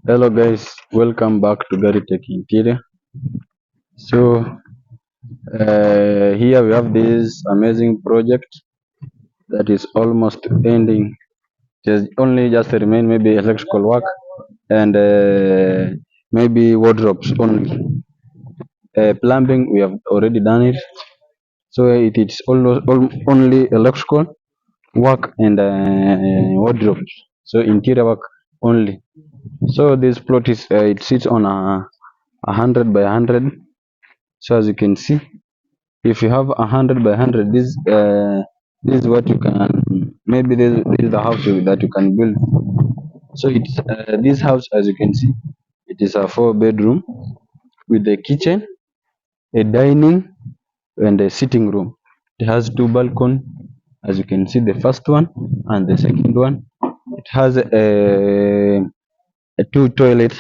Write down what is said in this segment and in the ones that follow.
Hello guys, welcome back to Gary Tech Interior. So here we have this amazing project that is almost ending. There's only just remain maybe electrical work and maybe wardrobes only. Plumbing we have already done it, so it is almost only electrical work and wardrobes. So interior work only. So this plot is it sits on a 100 by 100. So as you can see, if you have 100 by 100, this is what you can, maybe this is the house that you can build. So it's this house, as you can see, it is a 4 bedroom with a kitchen, a dining, and a sitting room. It has two balcony, as you can see, the first one and the second one. It has a two toilets.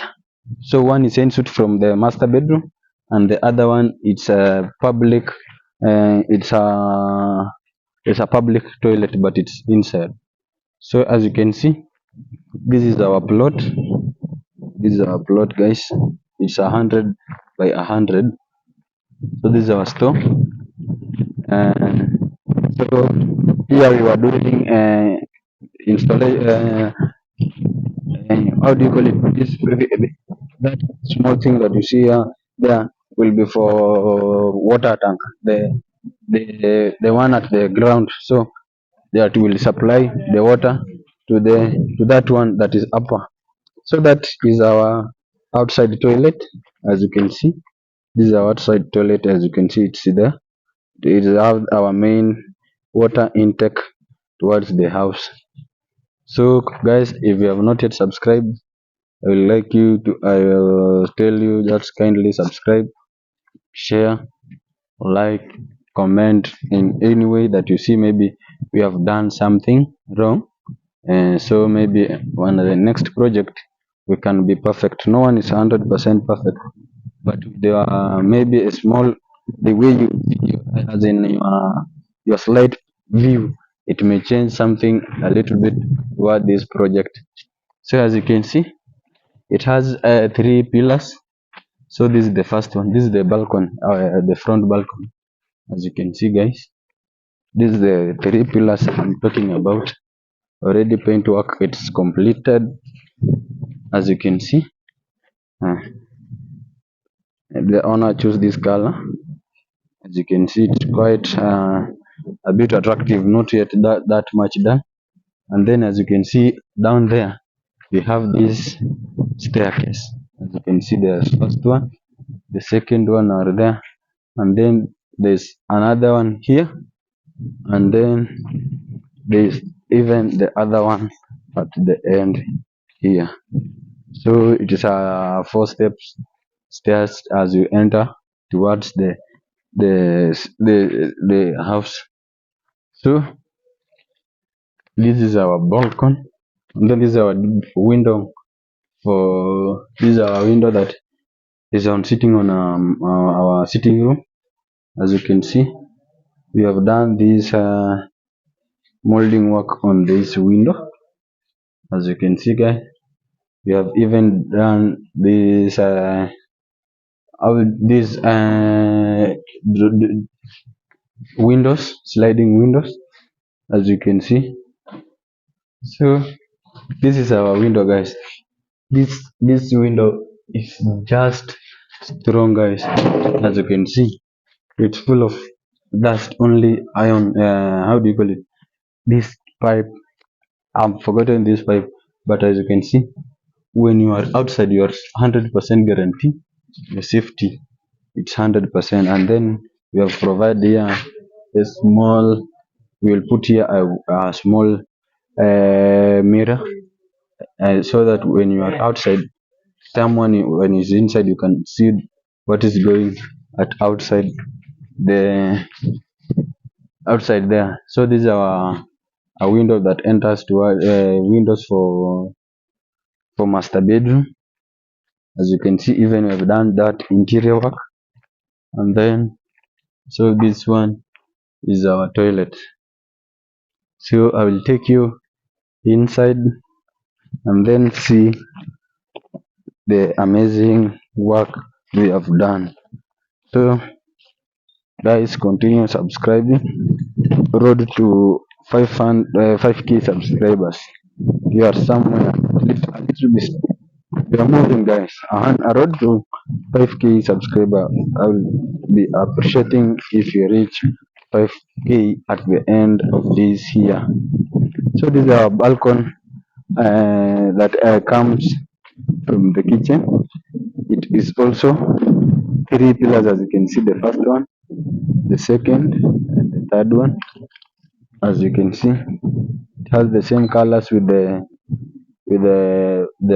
So one is ensuite from the master bedroom, and the other one it's a public. It's a public toilet, but it's inside. So as you can see, this is our plot. This is our plot, guys. It's 100 by 100. So this is our store. So here we are doing installation. How do you call it? That small thing that you see here, there will be for water tank. The one at the ground. So that will supply the water to that one that is upper. So that is our outside toilet, as you can see. This is our outside toilet, as you can see. It's there. It is our main water intake towards the house. So guys, if you have not yet subscribed, I will tell you just kindly subscribe, share, like, comment in any way that you see maybe we have done something wrong. And so maybe on the next project we can be perfect. No one is 100% perfect, but there are maybe a small, the way you as in your slight view, it may change something a little bit toward this project. So as you can see, it has three pillars. So this is the first one. This is the balcony, the front balcony. As you can see, guys, this is the three pillars I'm talking about. Already paint work, it's completed. As you can see, uh, the owner chose this color. As you can see, it's quite a bit attractive, not yet that much done. And then as you can see down there, we have this staircase. As you can see, there's first one, the second one are there, and then there's another one here, and then there's even the other one at the end here. So it is a 4 steps stairs as you enter towards the house. So this is our balcony, and then this is our window. For this is our window that is on sitting on our sitting room. As you can see, we have done this molding work on this window. As you can see, guys, we have even done this these windows, sliding windows, as you can see. So this is our window, guys. This window is just strong, guys. As you can see, it's full of dust, only iron. How do you call it? This pipe, I've forgotten this pipe, but as you can see, when you are outside, you are 100% guarantee the safety. It's 100%. And then we have provided here a small. We will put here a small mirror, so that when you are outside, someone when he's inside, you can see what is going at the outside there. So this is our a window that enters to windows for master bedroom. As you can see, even we have done that interior work. And then so this one is our toilet. So I will take you inside and then see the amazing work we have done. So guys, continue subscribing. Road to 5k subscribers. You are somewhere a little bit. We are moving, guys. A road to 5k subscriber. I will be appreciating if you reach 5k at the end of this year. So this is our balcony that comes from the kitchen. It is also three pillars, as you can see. The first one, the second, and the third one. As you can see, it has the same colors with the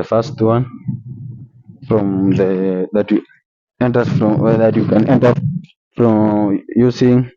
first one from the that you enters from that you can enter from using.